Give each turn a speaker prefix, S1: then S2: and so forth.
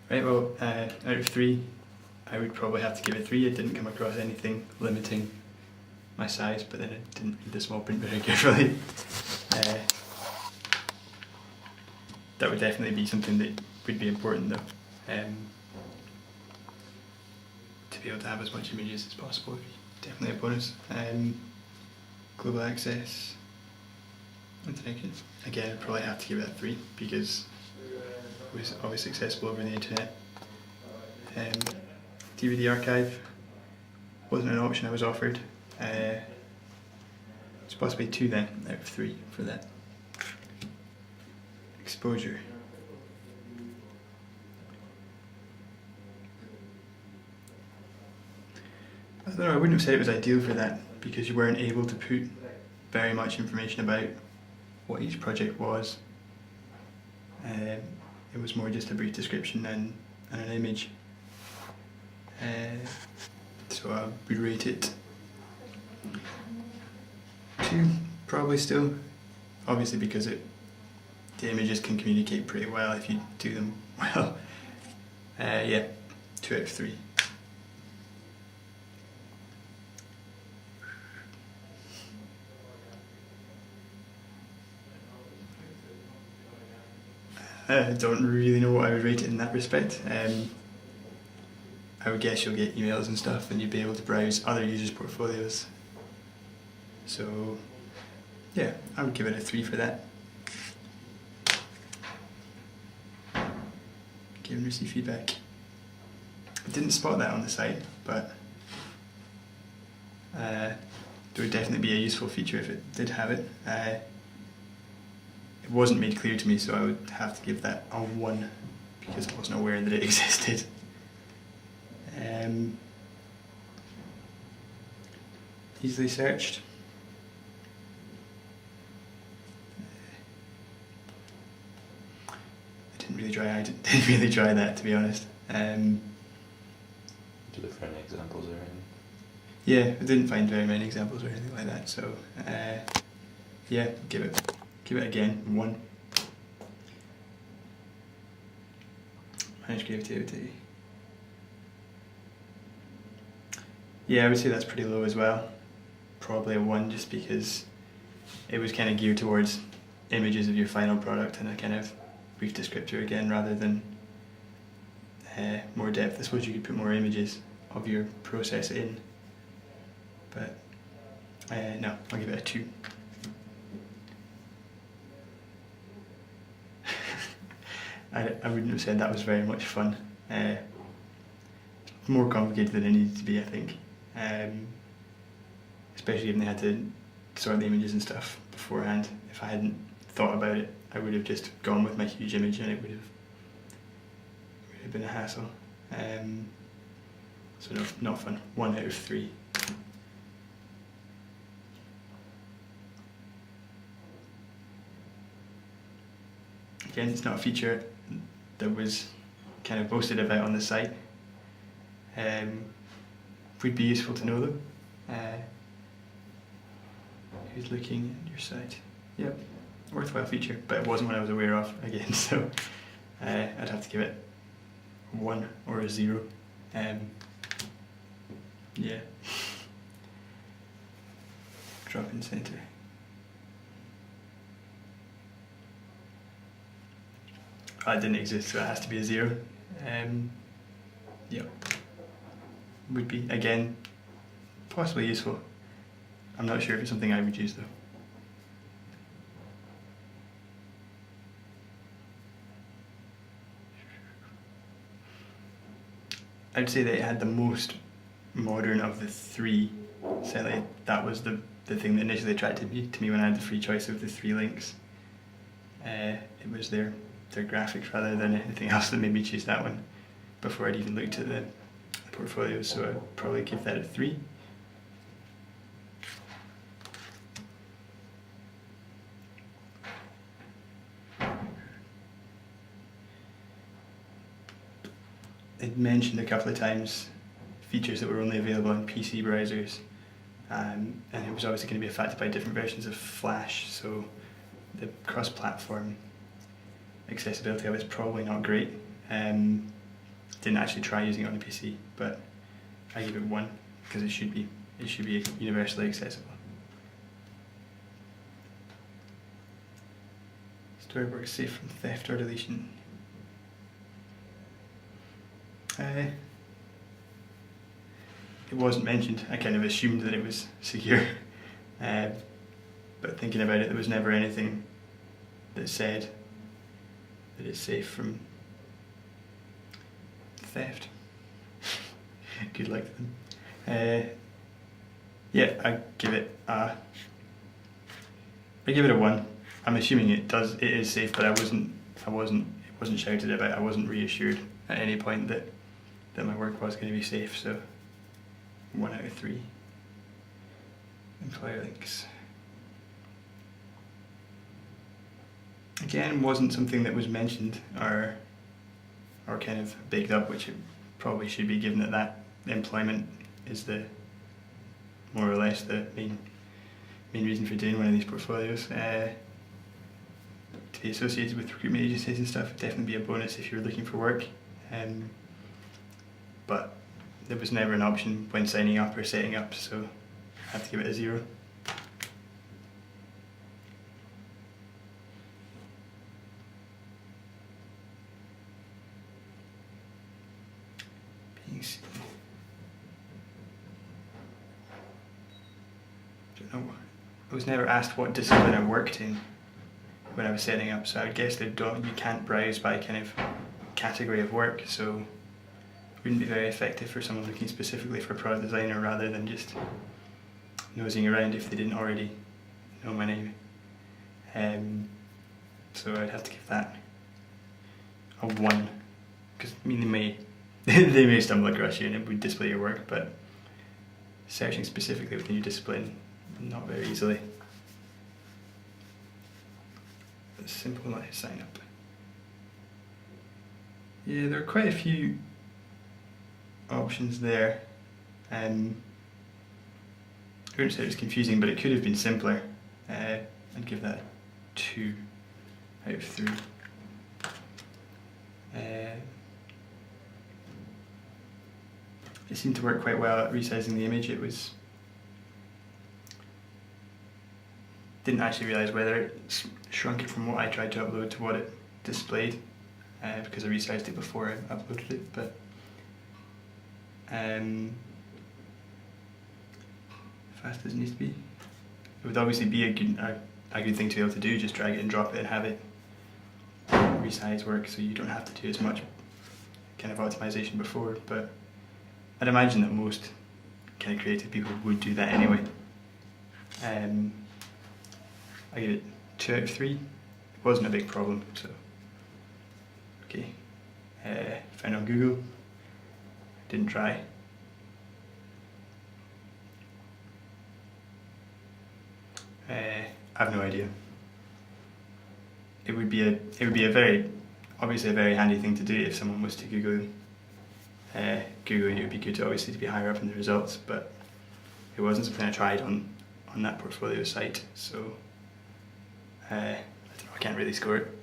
S1: Right, well, out of 3, I would probably have to give it 3. I didn't come across anything limiting my size, but then I didn't read the small print very carefully. That would definitely be something that would be important though. To be able to have as much images as possible would be definitely a bonus. Global access, interaction. Again, I'd probably have to give it a 3 because it was always accessible over the internet. DVD archive wasn't an option I was offered. It's possibly 2 then, out of 3 for that. Exposure. I don't know, I wouldn't have said it was ideal for that because you weren't able to put very much information about what each project was. It was more just a brief description and an image. So I would rate it 2, probably still. Obviously because the images can communicate pretty well if you do them well. Yeah, 2 out of 3. I don't really know what I would rate it in that respect. I would guess you'll get emails and stuff and you'll be able to browse other users' portfolios. So yeah, I would give it a 3 for that. Give and receive feedback. I didn't spot that on the site, but there would definitely be a useful feature if it did have it. It wasn't made clear to me, so I would have to give that a 1 because I wasn't aware that it existed. Easily searched. I didn't really try that, to be honest.
S2: Did you look for any examples or anything?
S1: Yeah, I didn't find very many examples or anything like that, so yeah, give it again 1. Manage creativity. Yeah, I would say that's pretty low as well. Probably a 1 just because it was kind of geared towards images of your final product and a kind of brief descriptor again rather than more depth. I suppose you could put more images of your process in, but no, I'll give it a 2. I wouldn't have said that was very much fun. More complicated than it needed to be, I think. Especially when they had to sort the images and stuff beforehand. If I hadn't thought about it, I would have just gone with my huge image and it would have been a hassle. So no, not fun. 1 out of 3. Again, it's not a feature that was kind of boasted about on the site. Would be useful to know though. Who's looking at your site? Yep, worthwhile feature, but it wasn't one I was aware of again, so I'd have to give it 1 or a 0. Yeah. Drop-in center. That didn't exist, so it has to be a 0. Yeah. Would be, again, possibly useful. I'm not sure if it's something I would use though. I'd say that it had the most modern of the 3. Certainly that was the thing that initially attracted me to me when I had the free choice of the 3 links. It was their graphics rather than anything else that made me choose that one before I'd even looked at the portfolios, so I'd probably give that a 3. It mentioned a couple of times features that were only available on PC browsers, and it was obviously going to be affected by different versions of Flash, so the cross-platform accessibility of it is probably not great. Didn't actually try using it on a PC, but I give it 1 because it should be universally accessible. Storyboard safe from theft or deletion. It wasn't mentioned. I kind of assumed that it was secure, but thinking about it, there was never anything that said that it's safe from theft. Good luck to them. Yeah, I give it a 1. I'm assuming it is safe, but it wasn't shouted about. I wasn't reassured at any point that my work was going to be safe. So 1 out of 3. Employer links. Again, wasn't something that was mentioned or kind of baked up, which it probably should be, given that employment is the more or less the main reason for doing one of these portfolios. To be associated with recruitment agencies and stuff would definitely be a bonus if you were looking for work, but there was never an option when signing up or setting up, so I have to give it a 0. Being seen. Don't know. I was never asked what discipline I worked in when I was setting up, so I would guess you can't browse by kind of category of work, so it wouldn't be very effective for someone looking specifically for a product designer rather than just nosing around if they didn't already know my name. So I'd have to give that a 1, because I mean they may stumble across you and it would display your work, but searching specifically within your discipline, not very easily. It's simple enough to sign up. Yeah, there are quite a few options there. I wouldn't say it was confusing, but it could have been simpler. I'd give that a 2 out of 3. It seemed to work quite well at resizing the image. Didn't actually realise whether it shrunk it from what I tried to upload to what it displayed, because I resized it before I uploaded it, but fast as it needs to be. It would obviously be a good thing to be able to do, just drag it and drop it and have it resize work, so you don't have to do as much kind of optimization before, but I'd imagine that most kind of creative people would do that anyway. I give it 2 out of 3. It wasn't a big problem, so okay. Found on Google. Didn't try. I have no idea. It would be a very handy thing to do if someone was to Google Google. It would be good obviously to be higher up in the results, but it wasn't something I tried on that portfolio site, so I don't know, I can't really score it.